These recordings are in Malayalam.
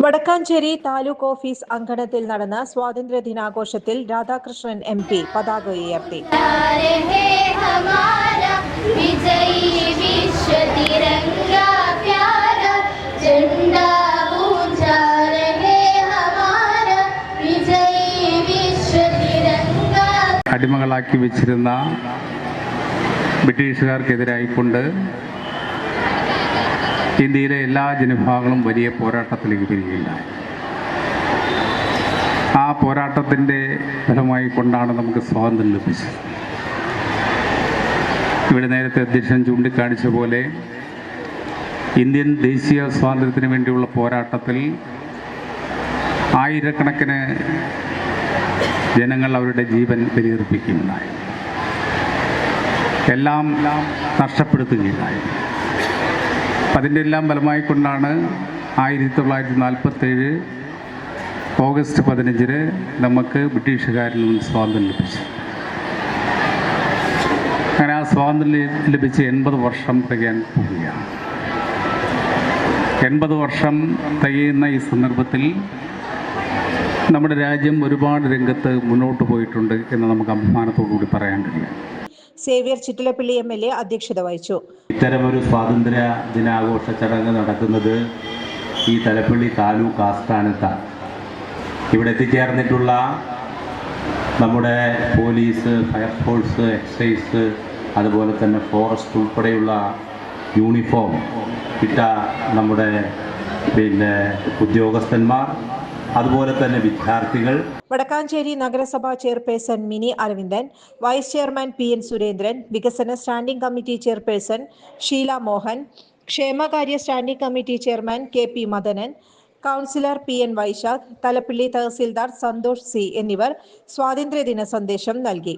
വടക്കാഞ്ചേരി താലൂക്ക് ഓഫീസ് അങ്കണത്തിൽ നടന്ന സ്വാതന്ത്ര്യ ദിനാഘോഷത്തിൽ രാധാകൃഷ്ണൻ MP പതാക ഉയർത്തി. അടിമകളാക്കി വെച്ചിരുന്ന ബ്രിട്ടീഷുകാർക്കെതിരായിക്കൊണ്ട് ഇന്ത്യയിലെ എല്ലാ ജനവിഭാഗങ്ങളും വലിയ പോരാട്ടത്തിലേക്ക് വരികയുണ്ടായി. ആ പോരാട്ടത്തിൻ്റെ ഫലമായി കൊണ്ടാണ് നമുക്ക് സ്വാതന്ത്ര്യം ലഭിച്ചത്. ഇവിടെ നേരത്തെ അധ്യക്ഷൻ ചൂണ്ടിക്കാണിച്ച പോലെ ഇന്ത്യൻ ദേശീയ സ്വാതന്ത്ര്യത്തിന് വേണ്ടിയുള്ള പോരാട്ടത്തിൽ ആയിരക്കണക്കിന് ജനങ്ങൾ അവരുടെ ജീവൻ ബലിയർപ്പിക്കുകയുണ്ടായി, എല്ലാം നഷ്ടപ്പെടുത്തുകയുണ്ടായി. അതിൻ്റെ എല്ലാം ഫലമായിക്കൊണ്ടാണ് 1947 ഓഗസ്റ്റ് 15 നമുക്ക് ബ്രിട്ടീഷുകാരിൽ നിന്ന് സ്വാതന്ത്ര്യം ലഭിച്ചു. അങ്ങനെ ആ സ്വാതന്ത്ര്യം ലഭിച്ച് 80 വർഷം തികയാൻ പോവുകയാണ്. 80 വർഷം തികയുന്ന ഈ സന്ദർഭത്തിൽ നമ്മുടെ രാജ്യം ഒരുപാട് രംഗത്ത് മുന്നോട്ട് പോയിട്ടുണ്ട് എന്ന് നമുക്ക് അഭിമാനത്തോടുകൂടി പറയാൻ കഴിയും. സേവ്യർ ചിറ്റിലപ്പള്ളി MLA അധ്യക്ഷത വഹിച്ചു. ഇത്തരമൊരു സ്വാതന്ത്ര്യ ദിനാഘോഷ ചടങ്ങ് നടക്കുന്നത് ഈ തലപ്പള്ളി താലൂക്ക് ആസ്ഥാനത്താണ്. ഇവിടെ എത്തിച്ചേർന്നിട്ടുള്ള നമ്മുടെ പോലീസ്, ഫയർഫോഴ്സ്, എക്സൈസ്, അതുപോലെ തന്നെ ഫോറസ്റ്റ് ഉൾപ്പെടെയുള്ള യൂണിഫോം ഇട്ട നമ്മുടെ ഉദ്യോഗസ്ഥന്മാർ, അതുപോലെ തന്നെ വിദ്യാർത്ഥികൾ. വടക്കാഞ്ചേരി നഗരസഭാ chairperson Mini Aravindan, vice chairman PN Surendran, വികസന standing committee chairperson Sheela Mohan, ക്ഷേമകാര്യ standing committee chairman KP Madanan, councillor PN Vaishakh, Thalappilly tahsildar Santhosh C എന്നിവർ സ്വാതന്ത്ര്യദിന സന്ദേശം നൽകി.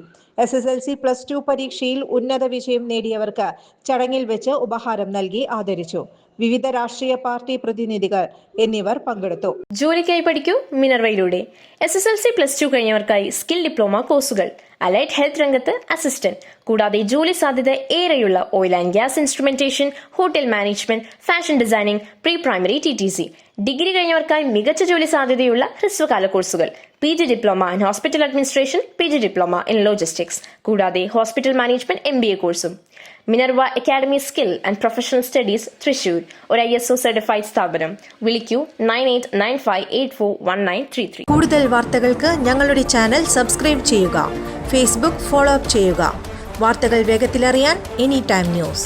SSLC+2 പരീക്ഷയിൽ ഉന്നത വിജയം നേടിയവർക്ക് ചടങ്ങിൽ വെച്ച് ഉപഹാരം നൽകി ആദരിച്ചു. വിവിധ രാഷ്ട്രീയ പാർട്ടി പ്രതിനിധികൾ എന്നിവർ പങ്കെടുത്തു. ജോലിക്കായി പഠിക്കൂ മിനർവയിലൂടെ. SSLC+2 കഴിഞ്ഞവർക്കായി സ്കിൽ ഡിപ്ലോമ കോഴ്സുകൾ, അലൈഡ് ഹെൽത്ത് രംഗത്ത് അസിസ്റ്റന്റ്, കൂടാതെ ജോലി സാധ്യത ഏറെയുള്ള oil and gas instrumentation, hotel management, fashion designing, pre primary TTC. Degree കഴിഞ്ഞവർക്കായി മികച്ച ജോലി സാധ്യതയുള്ള ഹ്രസ്വകാല കോഴ്സുകൾ, PG diploma in hospital administration, PG diploma in logistics, കൂടാതെ ഹോസ്പിറ്റൽ മാനേജ്മെന്റ് MBA കോഴ്സും. Minerva academy skill and professional studies Thrissur, ഒരു ISO സർട്ടിഫൈഡ് സ്ഥാപനം. വിളിക്കൂ 9895841933. കൂടുതൽ വാർത്തകൾക്ക് ഞങ്ങളുടെ ചാനൽ സബ്സ്ക്രൈബ് ചെയ്യുക. ഫേസ്ബുക്ക് ഫോളോ അപ്പ് ചെയ്യുക. വാർത്തകൾ വേഗത്തിലറിയാൻ Anytime News.